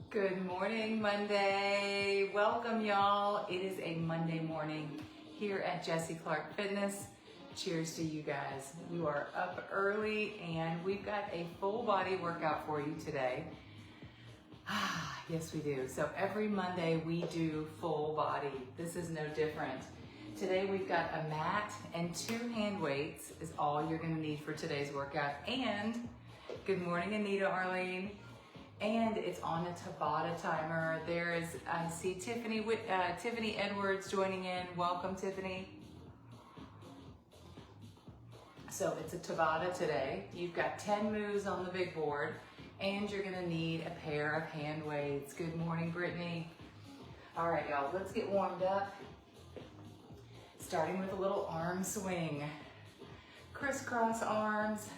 Good morning, Monday. Welcome, y'all. It is a Monday morning here at Jessie Clark Fitness. Cheers to you guys. You are up early and we've got a full body workout for you today. Yes, we do. So every Monday we do full body. This is no different. Today we've got a mat and 2 hand weights is all you're gonna need for today's workout. And good morning, Anita, Arlene. And it's on a Tabata timer. I see Tiffany Edwards joining in. Welcome, Tiffany. So it's a Tabata today. You've got 10 moves on the big board, and you're gonna need a pair of hand weights. Good morning, Brittany. All right, y'all, let's get warmed up. Starting with a little arm swing. Crisscross arms.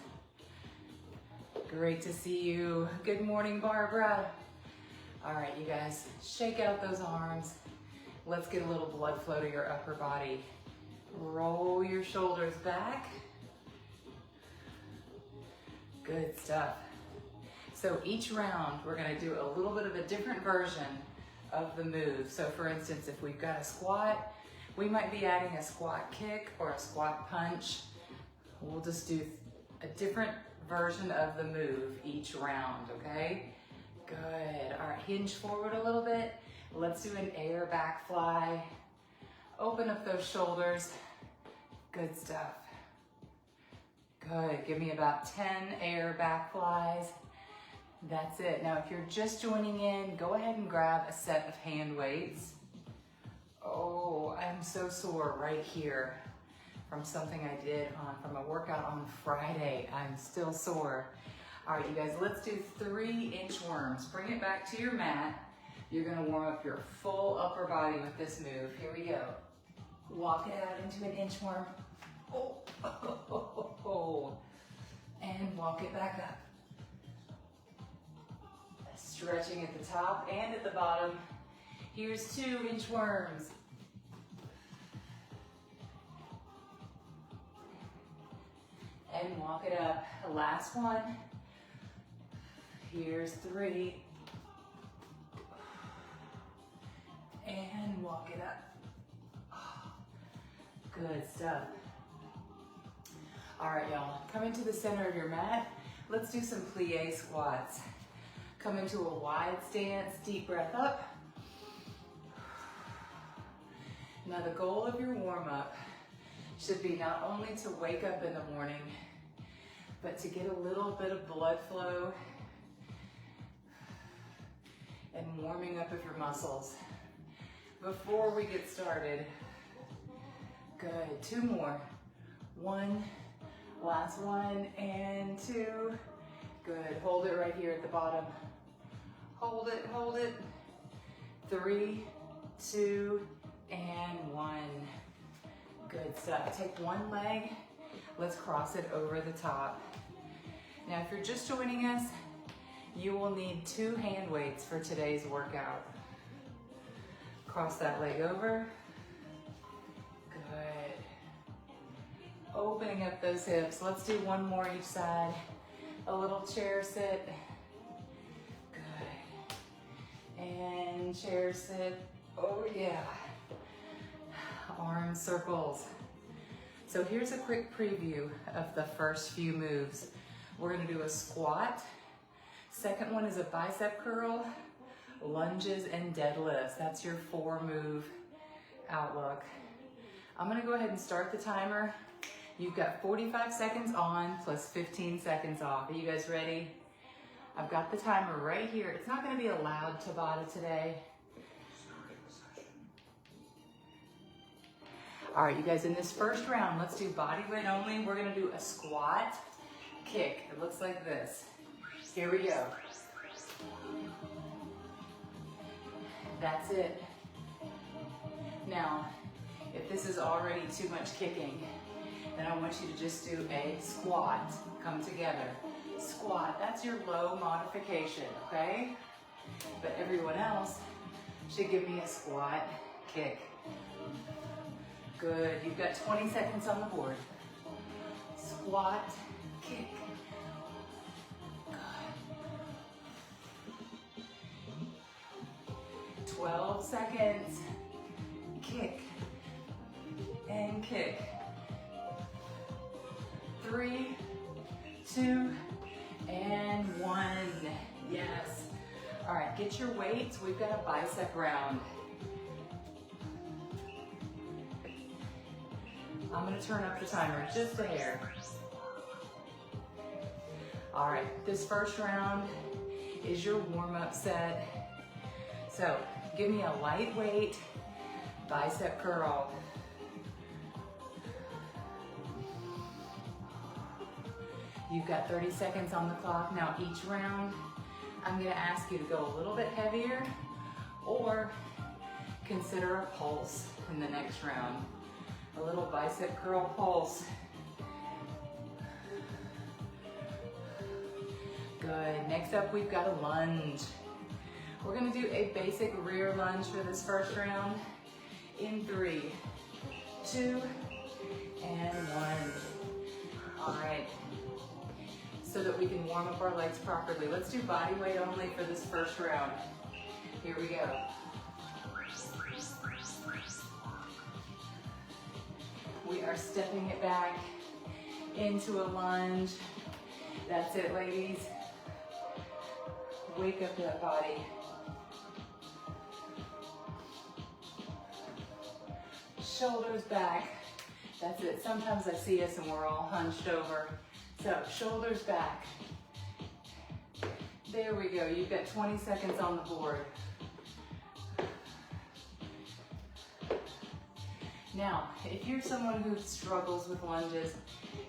Great to see you. Good morning, Barbara. All right, you guys, shake out those arms. Let's get a little blood flow to your upper body. Roll your shoulders back. Good stuff. So each round, we're gonna do a little bit of a different version of the move. So for instance, if we've got a squat, we might be adding a squat kick or a squat punch. We'll just do a different version of the move each round, okay? Good. All right, hinge forward a little bit. Let's do an air back fly. Open up those shoulders. Good stuff. Good. Give me about 10 air back flies. That's it. Now, if you're just joining in, go ahead and grab a set of hand weights. Oh, I'm so sore right here from something I did from a workout on Friday. I'm still sore. All right, you guys, let's do 3 inchworms. Bring it back to your mat. You're gonna warm up your full upper body with this move. Here we go. Walk it out into an inchworm. Oh, oh, oh, oh. And walk it back up. Stretching at the top and at the bottom. Here's 2 inchworms. And walk it up. Last one. Here's 3. And walk it up. Good stuff. All right, y'all. Come into the center of your mat. Let's do some plie squats. Come into a wide stance. Deep breath up. Now the goal of your warm-up should be not only to wake up in the morning, but to get a little bit of blood flow and warming up of your muscles. Before we get started, good, 2 more. 1, last one, and 2. Good, hold it right here at the bottom. Hold it, hold it. 3, 2, and 1. Good stuff. Take one leg. Let's cross it over the top. Now, if you're just joining us, you will need 2 hand weights for today's workout. Cross that leg over. Good. Opening up those hips. Let's do 1 more each side. A little chair sit. Good. And chair sit. Oh yeah. Arm circles. So here's a quick preview of the first few moves. We're gonna do a squat. Second one is a bicep curl, lunges, and deadlifts. That's your 4 move outlook. I'm gonna go ahead and start the timer. You've got 45 seconds on plus 15 seconds off. Are you guys ready? I've got the timer right here. It's not gonna be a loud Tabata today. All right, you guys, in this first round, let's do body weight only. We're gonna do a squat kick. It looks like this. Here we go. That's it. Now, if this is already too much kicking, then I want you to just do a squat. Come together. Squat, that's your low modification, okay? But everyone else should give me a squat kick. Good, you've got 20 seconds on the board. Squat, kick. Good. 12 seconds. Kick and kick. 3, 2, and 1. Yes. All right, get your weights. We've got a bicep round. I'm gonna turn up the timer just a hair. All right, this first round is your warm-up set. So give me a lightweight bicep curl. You've got 30 seconds on the clock. Now each round, I'm gonna ask you to go a little bit heavier or consider a pulse in the next round. A little bicep curl pulse. Good. Next up, we've got a lunge. We're gonna do a basic rear lunge for this first round in 3, 2, and 1. All right. So that we can warm up our legs properly. Let's do body weight only for this first round. Here we go. We are stepping it back into a lunge. That's it, ladies. Wake up that body. Shoulders back. That's it. Sometimes I see us and we're all hunched over. So shoulders back. There we go. You've got 20 seconds on the board. Now, if you're someone who struggles with lunges,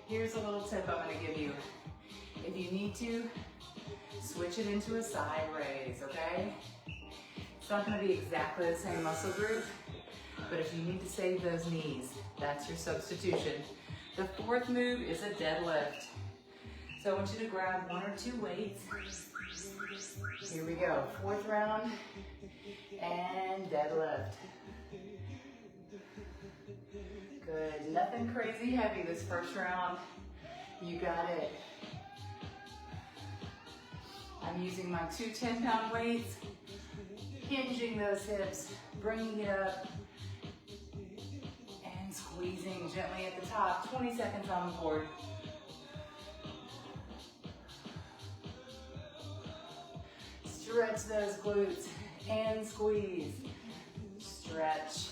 here's a little tip I'm going to give you. If you need to, switch it into a side raise, okay? It's not going to be exactly the same muscle group, but if you need to save those knees, that's your substitution. The fourth move is a deadlift. So I want you to grab 1 or 2 weights. Here we go, 4th round, and deadlift. Good, nothing crazy heavy this first round. You got it. I'm using my 2 10-pound weights, hinging those hips, bringing it up, and squeezing gently at the top. 20 seconds on the board. Stretch those glutes and squeeze. Stretch.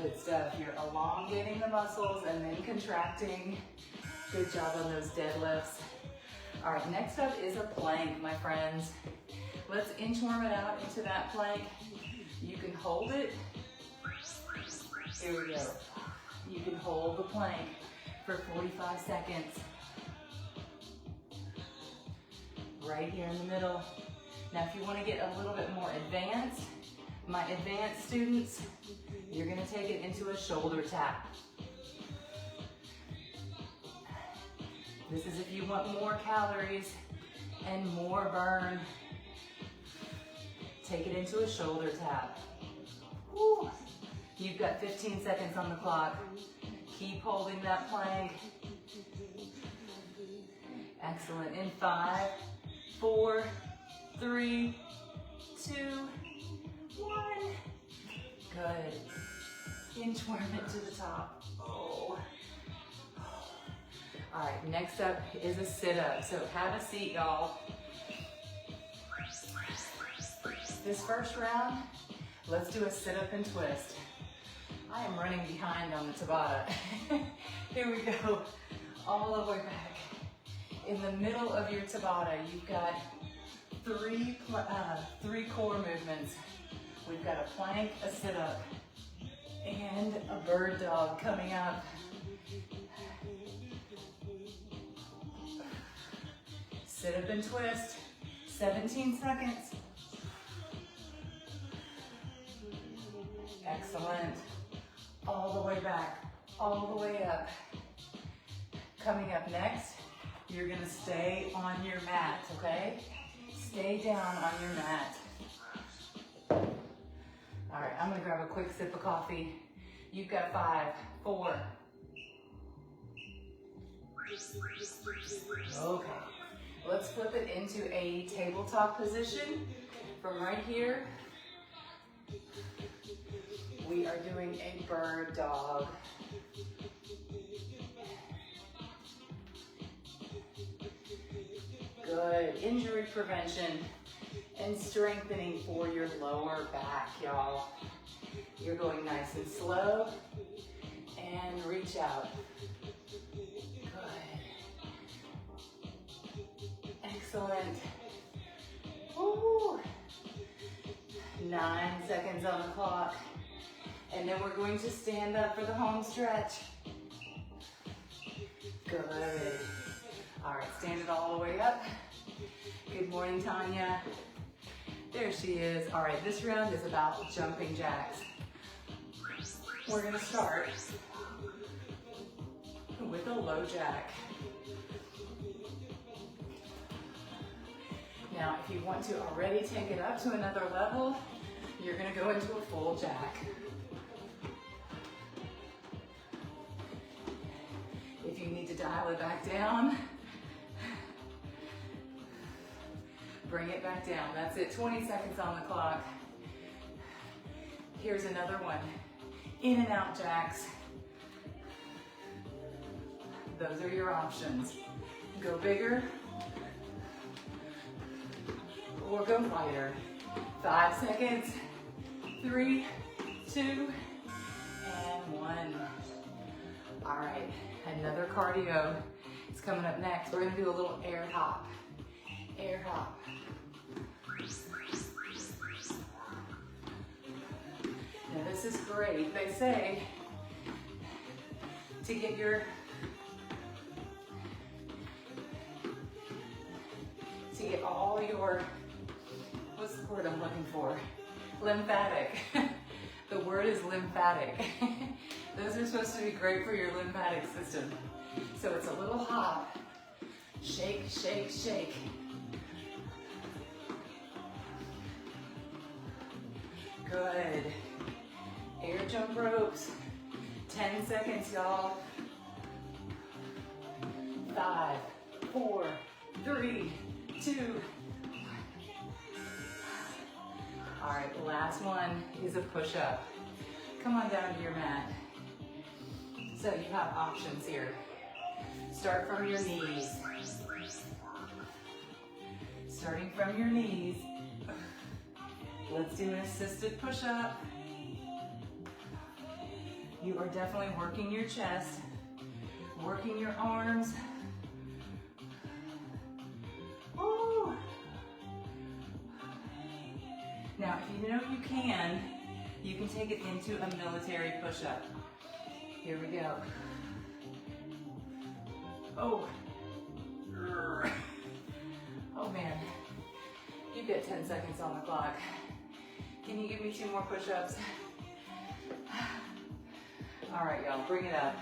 Good stuff. You're elongating the muscles and then contracting. Good job on those deadlifts. All right, next up is a plank, my friends. Let's inchworm it out into that plank. You can hold it. Here we go. You can hold the plank for 45 seconds. Right here in the middle. Now, if you want to get a little bit more advanced, my advanced students, you're going to take it into a shoulder tap. This is if you want more calories and more burn. Take it into a shoulder tap. Woo. You've got 15 seconds on the clock. Keep holding that plank. Excellent. In 5, 4, 3, 2, 1. Good. Inchworm it to the top. Oh. All right, next up is a sit-up. So have a seat, y'all. This first round, let's do a sit-up and twist. I am running behind on the Tabata. Here we go, all the way back. In the middle of your Tabata, you've got three core movements. We've got a plank, a sit-up, and a bird dog coming up. Sit up and twist, 17 seconds. Excellent. All the way back, all the way up. Coming up next, you're gonna stay on your mat, okay? Stay down on your mat. All right, I'm gonna grab a quick sip of coffee. You've got 5, 4. Okay, Let's flip it into a tabletop position. From right here, we are doing a bird dog. Good. Injury prevention and strengthening for your lower back, y'all. You're going nice and slow and reach out. Good. Excellent. Woo. 9 seconds on the clock. And then we're going to stand up for the home stretch. Good. All right, stand it all the way up. Good morning, Tanya. There she is. All right, this round is about jumping jacks. We're gonna start with a low jack. Now, if you want to already take it up to another level, you're gonna go into a full jack. If you need to dial it back down, bring it back down. That's it, 20 seconds on the clock. Here's another one. In and out jacks. Those are your options. Go bigger or go lighter. 5 seconds. 3, 2, and 1. All right, another cardio is coming up next. We're gonna do a little air hop. Air hop. Now this is great. They say to get all your, what's the word I'm looking for? Lymphatic. The word is lymphatic. Those are supposed to be great for your lymphatic system. So it's a little hop. Shake, shake, shake. Good. Air jump ropes. 10 seconds, y'all. 5, 4, 3, 2. All right, the last one is a push-up. Come on down to your mat. So you have options here. Start from your knees. Starting from your knees. Let's do an assisted push-up. You are definitely working your chest, working your arms. Woo. Now, if you know you can take it into a military push-up. Here we go. Oh. Oh man. You get 10 seconds on the clock. Can you give me 2 more push-ups? All right, y'all, bring it up.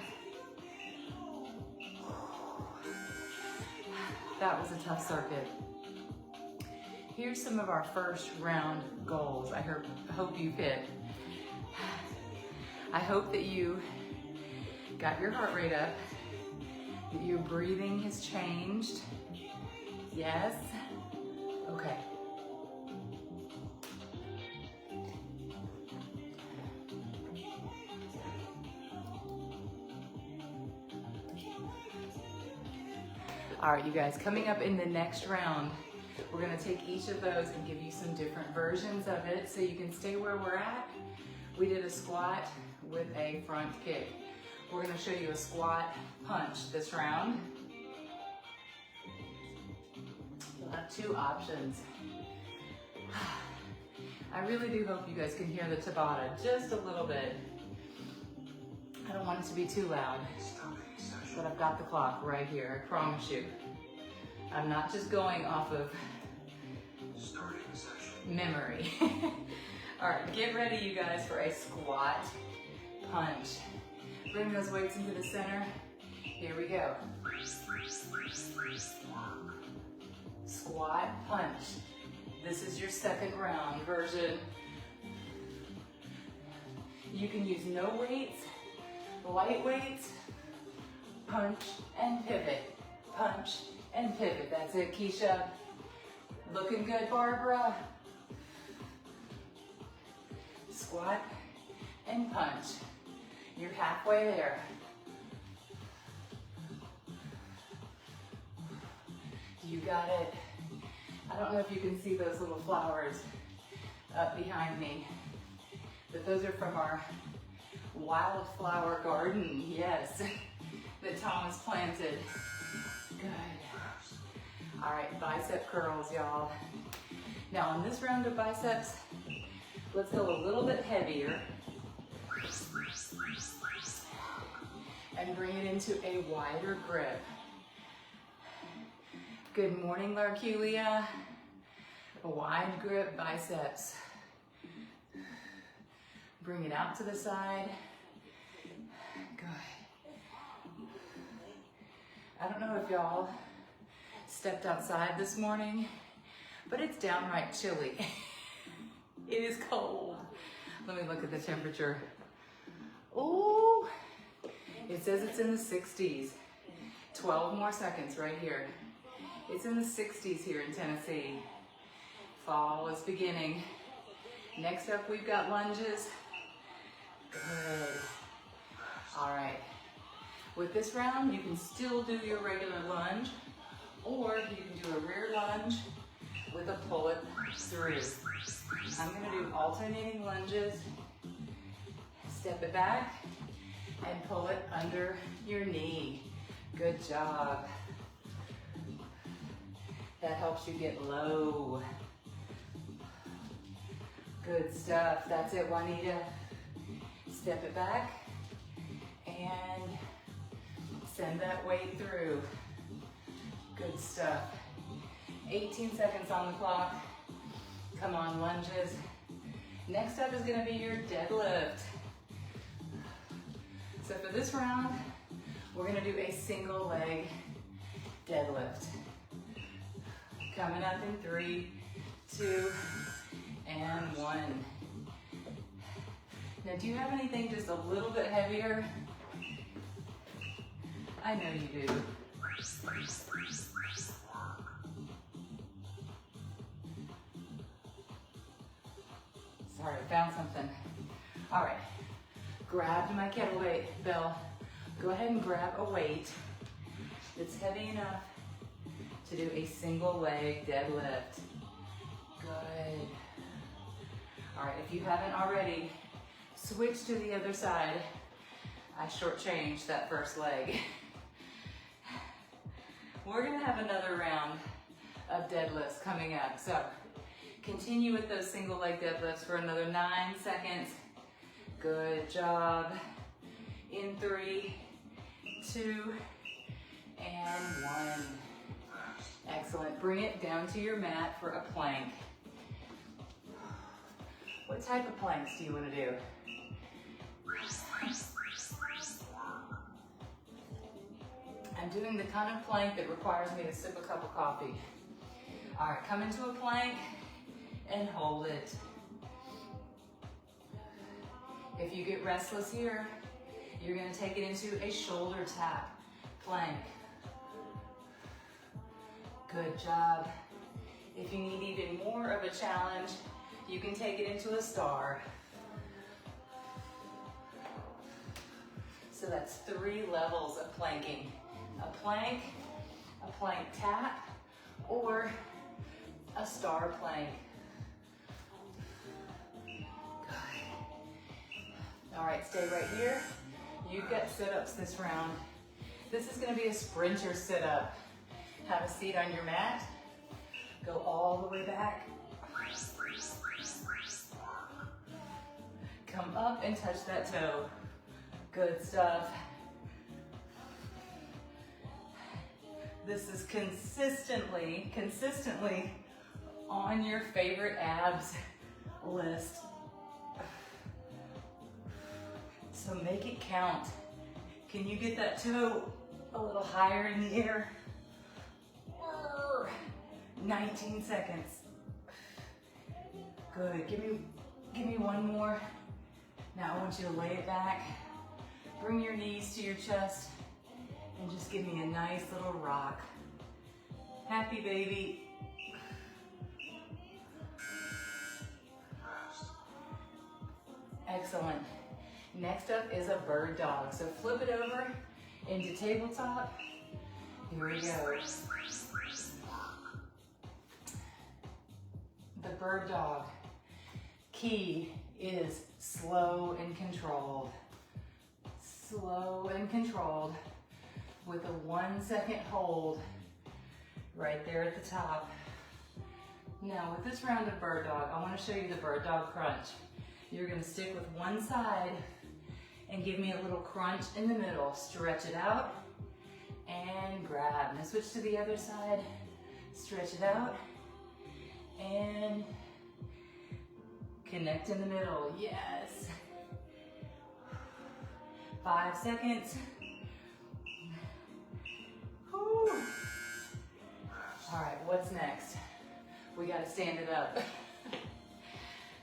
That was a tough circuit. Here's some of our first round goals. I hope you hit. I hope that you got your heart rate up, that your breathing has changed. Yes? Okay. All right, you guys, coming up in the next round, we're gonna take each of those and give you some different versions of it so you can stay where we're at. We did a squat with a front kick. We're gonna show you a squat punch this round. You'll have 2 options. I really do hope you guys can hear the Tabata just a little bit. I don't want it to be too loud, but I've got the clock right here, I promise you. I'm not just going off of memory. All right, get ready, you guys, for a squat punch. Bring those weights into the center. Here we go. Squat punch. This is your second round version. You can use no weights, light weights, punch and pivot, punch and pivot. That's it, Keisha. Looking good, Barbara. Squat and punch. You're halfway there. You got it. I don't know if you can see those little flowers up behind me, but those are from our wildflower garden, yes, that Thomas planted. Good. All right, bicep curls, y'all. Now on this round of biceps, let's go a little bit heavier and bring it into a wider grip. Good morning, Larkulia. A wide grip biceps. Bring it out to the side. Good. I don't know if y'all stepped outside this morning, but it's downright chilly. It is cold. Let me look at the temperature. Oh, it says it's in the 60s. 12 more seconds right here. It's in the 60s here in Tennessee. Fall is beginning. Next up, we've got lunges. Good. All right. With this round, you can still do your regular lunge, or you can do a rear lunge with a pull it through. I'm gonna do alternating lunges. Step it back and pull it under your knee. Good job. That helps you get low. Good stuff. That's it, Juanita. Step it back and send that weight through. Good stuff. 18 seconds on the clock. Come on, lunges. Next up is gonna be your deadlift. So for this round, we're gonna do a single leg deadlift. Coming up in 3, 2, and 1. Now, do you have anything just a little bit heavier? I know you do. Sorry, I found something. All right, grabbed my kettlebell. Go ahead and grab a weight that's heavy enough to do a single leg deadlift. Good. All right, if you haven't already, switch to the other side. I shortchanged that first leg. We're gonna have another round of deadlifts coming up. So continue with those single leg deadlifts for another 9 seconds. Good job. In 3, 2, and 1. Excellent. Bring it down to your mat for a plank. What type of planks do you want to do? I'm doing the kind of plank that requires me to sip a cup of coffee. All right, come into a plank and hold it. If you get restless here, you're going to take it into a shoulder tap plank. Good job. If you need even more of a challenge, you can take it into a star. So that's 3 levels of planking. A plank tap, or a star plank. Good. All right, stay right here. You've got sit-ups this round. This is gonna be a sprinter sit-up. Have a seat on your mat. Go all the way back. Come up and touch that toe. Good stuff. This is consistently on your favorite abs list. So make it count. Can you get that toe a little higher in the air? 19 seconds. Good. Give me one more. Now I want you to lay it back. Bring your knees to your chest and just give me a nice little rock. Happy baby. Excellent. Next up is a bird dog. So flip it over into tabletop. Here we go. The bird dog. Key is slow and controlled. Slow and controlled with a 1 second hold right there at the top. Now with this round of bird dog, I want to show you the bird dog crunch. You're going to stick with one side and give me a little crunch in the middle. Stretch it out and grab. Now switch to the other side. Stretch it out and connect in the middle. Yes. 5 seconds. Whew. All right, what's next? We got to stand it up.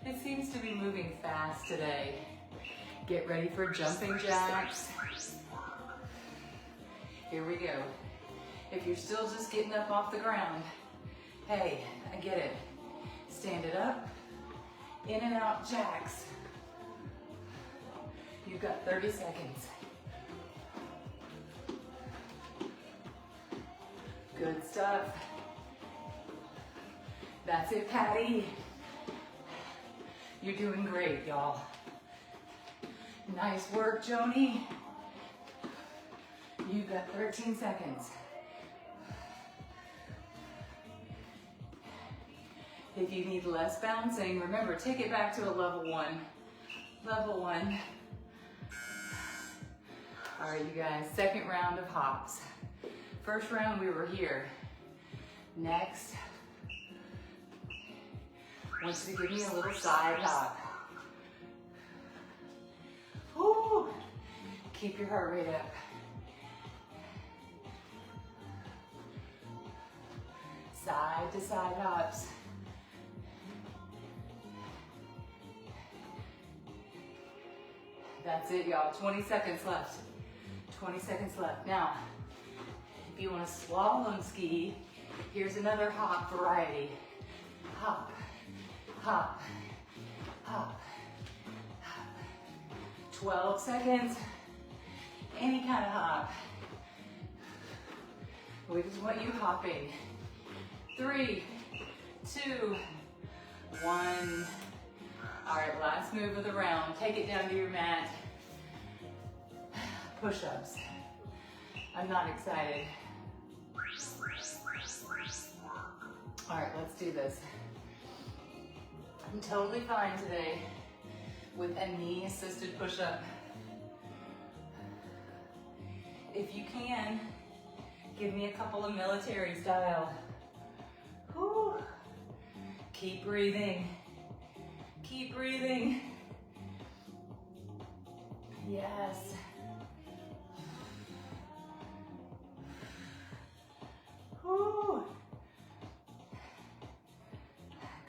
It seems to be moving fast today. Get ready for jumping jacks. Here we go. If you're still just getting up off the ground, hey, I get it. Stand it up, in and out jacks. You've got 30 seconds. Good stuff. That's it, Patty. You're doing great, y'all. Nice work, Joni. You've got 13 seconds. If you need less bouncing, remember, take it back to a level 1. Level 1. All right, you guys, second round of hops. First round, we were here. Next, I want you to give me a little side hop. Woo. Keep your heart rate up. Side to side hops. That's it, y'all. 20 seconds left. 20 seconds left. Now, if you want to slalom ski, here's another hop variety. Hop, hop, hop, hop. 12 seconds. Any kind of hop. We just want you hopping. 3, 2, 1. All right, last move of the round. Take it down to your mat. Push-ups. I'm not excited. All right, let's do this. I'm totally fine today with a knee-assisted push-up. If you can, give me a couple of military style. Whew. Keep breathing. Keep breathing. Yes. Whew.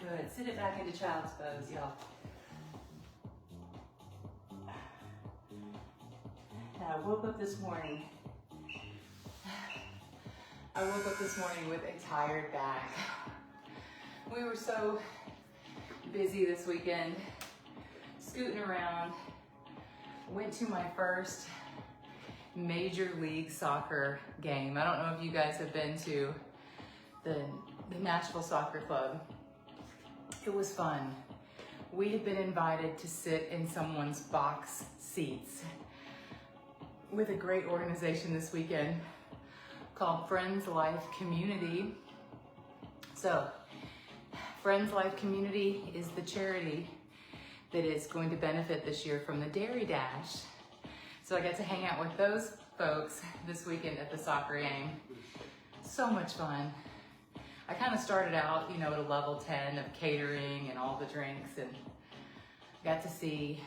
Good. Sit it back into child's pose, y'all. Now, I woke up this morning. With a tired back. We were so busy this weekend, scooting around. Went to my first Major League Soccer game. I don't know if you guys have been to the Nashville Soccer Club. It was fun. We had been invited to sit in someone's box seats with a great organization this weekend called Friends Life Community. So, Friends Life Community is the charity that is going to benefit this year from the Dairy Dash. So I got to hang out with those folks this weekend at the soccer game. So much fun. I kind of started out, at a level 10 of catering and all the drinks, and got to see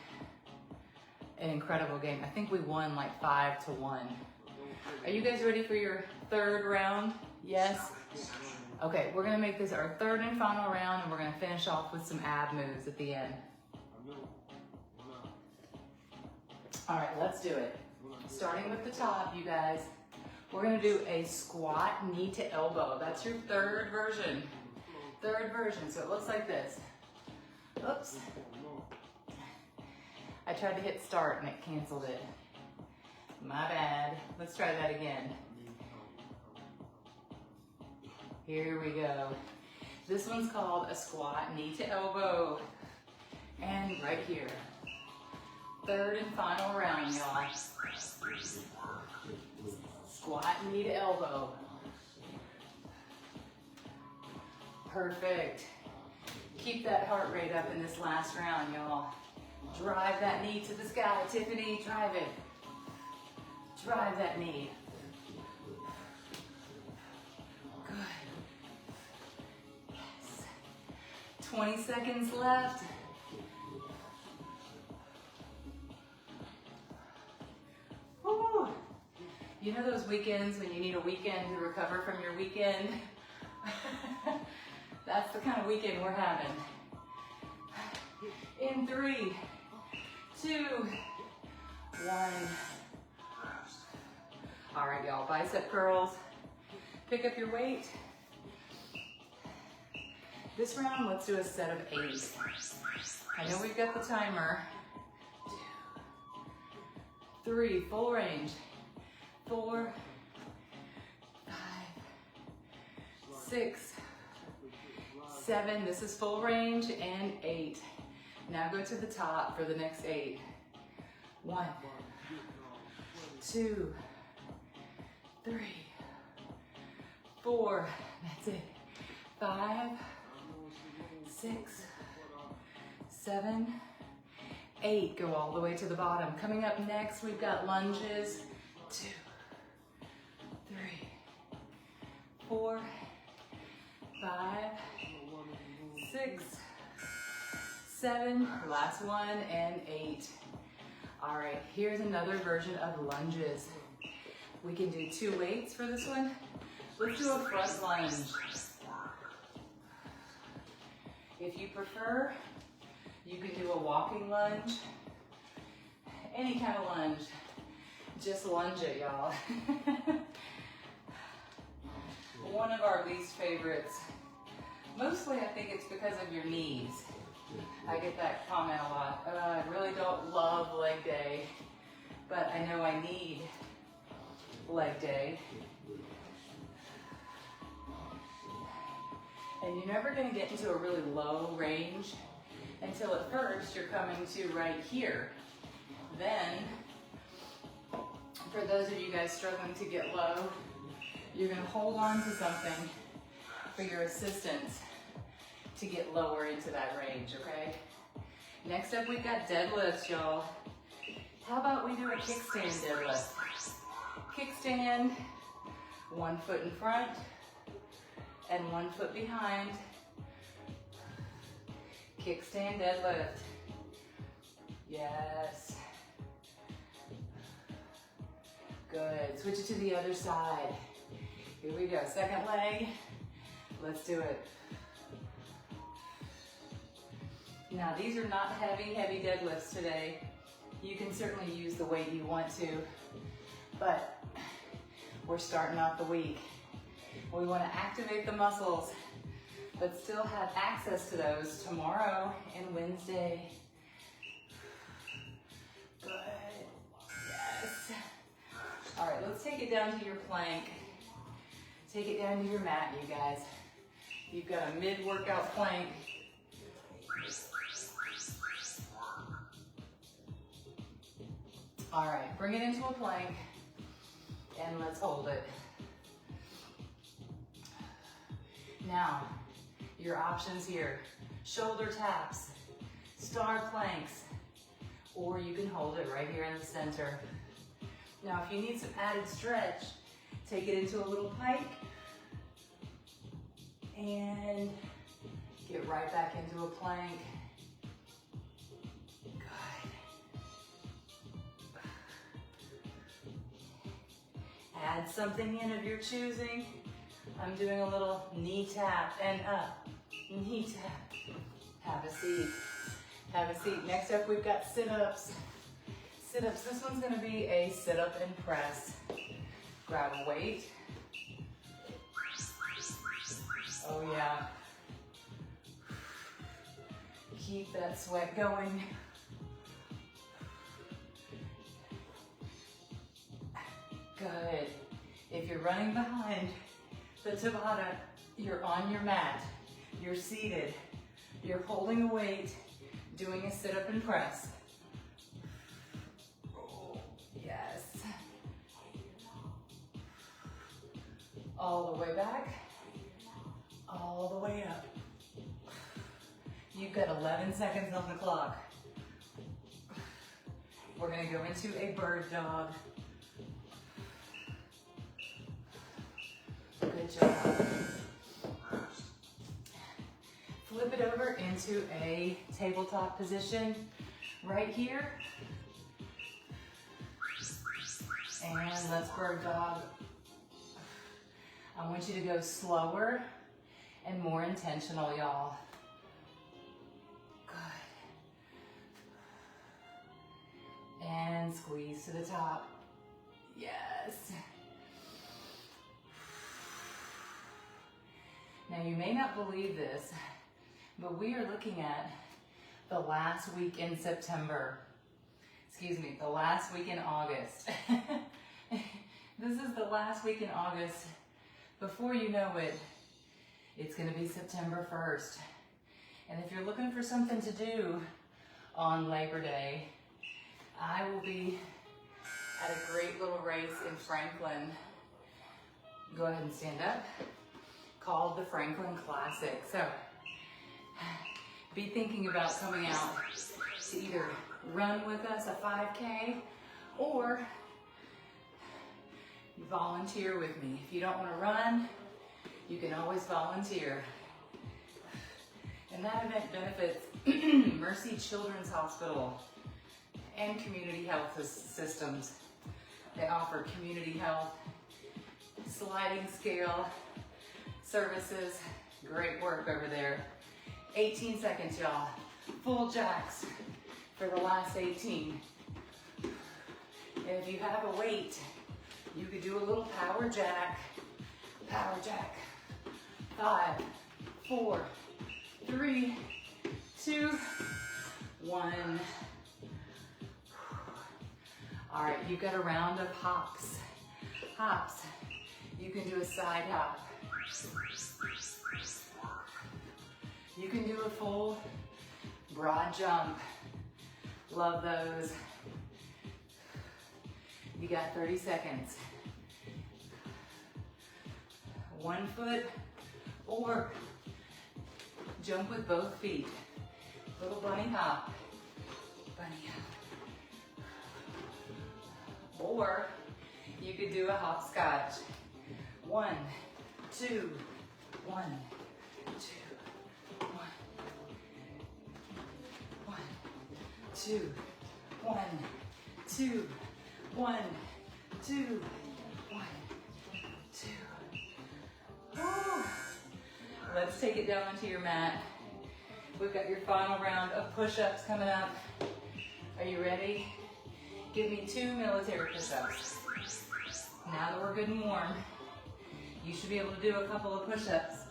an incredible game. I think we won like 5-1. Are you guys ready for your third round? Yes? Okay, we're gonna make this our third and final round, and we're gonna finish off with some ab moves at the end. All right, let's do it. Starting with the top, you guys. We're gonna do a squat knee to elbow. That's your third version. Third version, so it looks like this. Oops. I tried to hit start and it canceled it. My bad. Let's try that again. Here we go. This one's called a squat knee to elbow. And right here. Third and final round, y'all. Squat knee to elbow. Perfect. Keep that heart rate up in this last round, y'all. Drive that knee to the sky. Tiffany, drive it. Drive that knee. Good. Yes. 20 seconds left. Woo. You know those weekends when you need a weekend to recover from your weekend? That's the kind of weekend we're having. In 3, 2, 1. All right, y'all, bicep curls. Pick up your weight. This round, let's do a set of 8. I know we've got the timer. 2, 3, full range. 4, 5, 6, 7. This is full range, and 8. Now go to the top for the next 8. 1, 2, 3, 4. That's it. 5, 6, 7, 8. Go all the way to the bottom. Coming up next, we've got lunges. 2, 3, 4, 5, 6, 7, last one, and 8. All right, here's another version of lunges. We can do 2 weights for this one. Let's do a front lunge. If you prefer, you can do a walking lunge, any kind of lunge. Just lunge it, y'all. One of our least favorites. Mostly I think it's because of your knees. I get that comment a lot. I really don't love leg day, but I know I need leg day. And you're never gonna get into a really low range until at first you're coming to right here. Then, for those of you guys struggling to get low, you're gonna hold on to something for your assistance to get lower into that range, okay? Next up, we've got deadlifts, y'all. How about we do a kickstand deadlift? Kickstand, 1 foot in front and 1 foot behind. Kickstand deadlift. Yes. Good. Switch it to the other side. Here we go. Second leg. Let's do it. Now, these are not heavy deadlifts today. You can certainly use the weight you want to, but we're starting off the week. We want to activate the muscles, but still have access to those tomorrow and Wednesday. Good. Yes. All right, let's take it down to your plank. Take it down to your mat, you guys. You've got a mid-workout plank. All right, bring it into a plank, and let's hold it. Now, your options here: shoulder taps, star planks, or you can hold it right here in the center. Now, if you need some added stretch, take it into a little pike, and get right back into a plank. Add something in of your choosing. I'm doing a little knee tap and up, knee tap. Have a seat, have a seat. Next up, we've got sit-ups. Sit-ups, this one's gonna be a sit-up and press. Grab a weight. Oh yeah. Keep that sweat going. Good. If you're running behind the Tabata, you're on your mat, you're seated, you're holding a weight, doing a sit-up and press. Yes. All the way back, all the way up. You've got 11 seconds on the clock. We're gonna go into a bird dog. Good job. Flip it over into a tabletop position right here. And let's bird dog. I want you to go slower and more intentional, y'all. Good. And squeeze to the top. Yes. Now you may not believe this, but we are looking at the last week in September. Excuse me, the last week in August. This is the last week in August. Before you know it, it's gonna be September 1st. And if you're looking for something to do on Labor Day, I will be at a great little race in Franklin. Go ahead and stand up. Called the Franklin Classic. So be thinking about coming out to either run with us a 5K or volunteer with me. If you don't want to run, you can always volunteer. And that event benefits Mercy Children's Hospital and community health systems. They offer community health, sliding scale services. Great work over there. 18 seconds, y'all. Full jacks for the last 18. And if you have a weight, you could do a little power jack. Power jack. 5, 4, 3, 2, 1. All right, you've got a round of hops. Hops. You can do a side hop. You can do a full broad jump. Love those. You got 30 seconds. 1 foot or jump with both feet. Little bunny hop. Bunny hop. Or you could do a hopscotch. 1, 2, 1, 2, 1, 1, 2, 1, 2, 1, 2, 1, 2. Woo. Let's take it down onto your mat. We've got your final round of push-ups coming up. Are you ready? Give me 2 military push-ups. Now that we're good and warm, you should be able to do a couple of push-ups.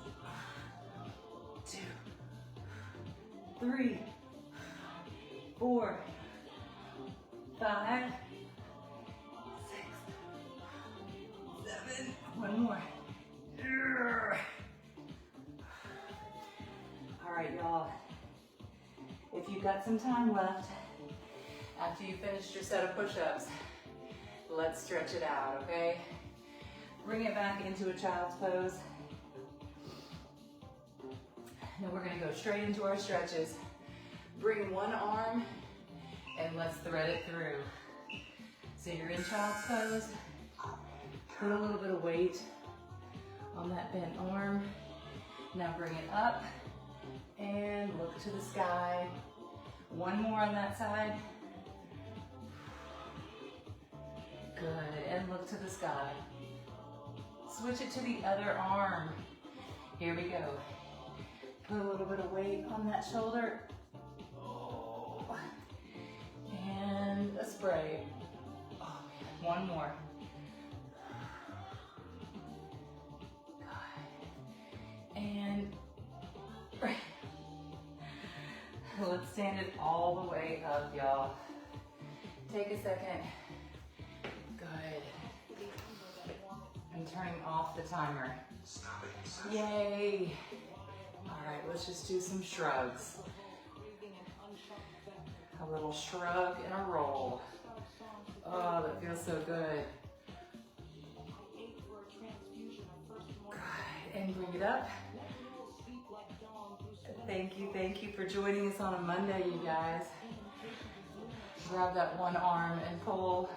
2, 3, 4, 5, 6, 7. One more. All right, y'all. If you've got some time left after you finished your set of push-ups, let's stretch it out, okay? Bring it back into a child's pose. Now we're gonna go straight into our stretches. Bring one arm and let's thread it through. So you're in child's pose. Put a little bit of weight on that bent arm. Now bring it up and look to the sky. One more on that side. Good, and look to the sky. Switch it to the other arm. Here we go. Put a little bit of weight on that shoulder. And a spray. Oh, one more. Let's stand it all the way up, y'all. Take a second. Good. I'm turning off the timer. Yay. All right, let's just do some shrugs. A little shrug and a roll. Oh, that feels so good. Good, and bring it up. Thank you for joining us on a Monday, you guys. Grab that one arm and pull.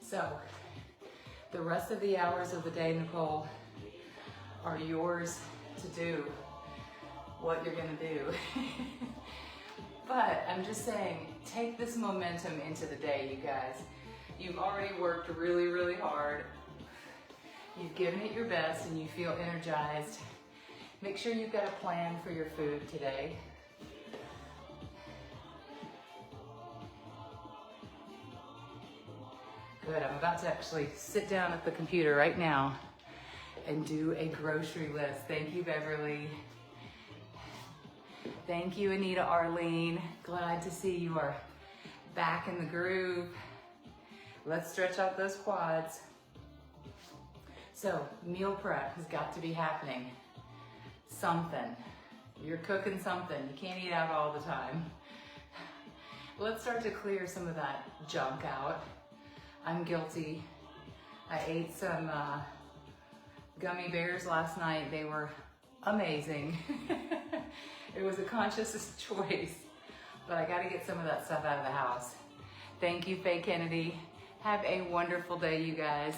So, the rest of the hours of the day, Nicole, are yours to do what you're gonna do. But I'm just saying, take this momentum into the day, you guys. You've already worked really, really hard. You've given it your best and you feel energized. Make sure you've got a plan for your food today. Good, I'm about to actually sit down at the computer right now and do a grocery list. Thank you, Beverly. Thank you, Anita Arlene. Glad to see you are back in the groove. Let's stretch out those quads. So, meal prep has got to be happening. Something. You're cooking something. You can't eat out all the time. Let's start to clear some of that junk out. I'm guilty. I ate some gummy bears last night. They were amazing. It was a conscious choice, but I gotta get some of that stuff out of the house. Thank you, Faye Kennedy. Have a wonderful day, you guys.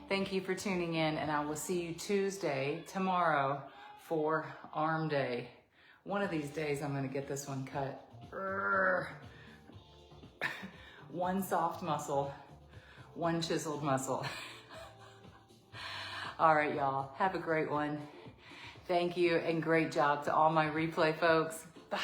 Thank you for tuning in, and I will see you Tuesday, tomorrow, for arm day. One of these days, I'm gonna get this one cut. One soft muscle, one chiseled muscle. All right, y'all, have a great one. Thank you, and great job to all my replay folks. Bye.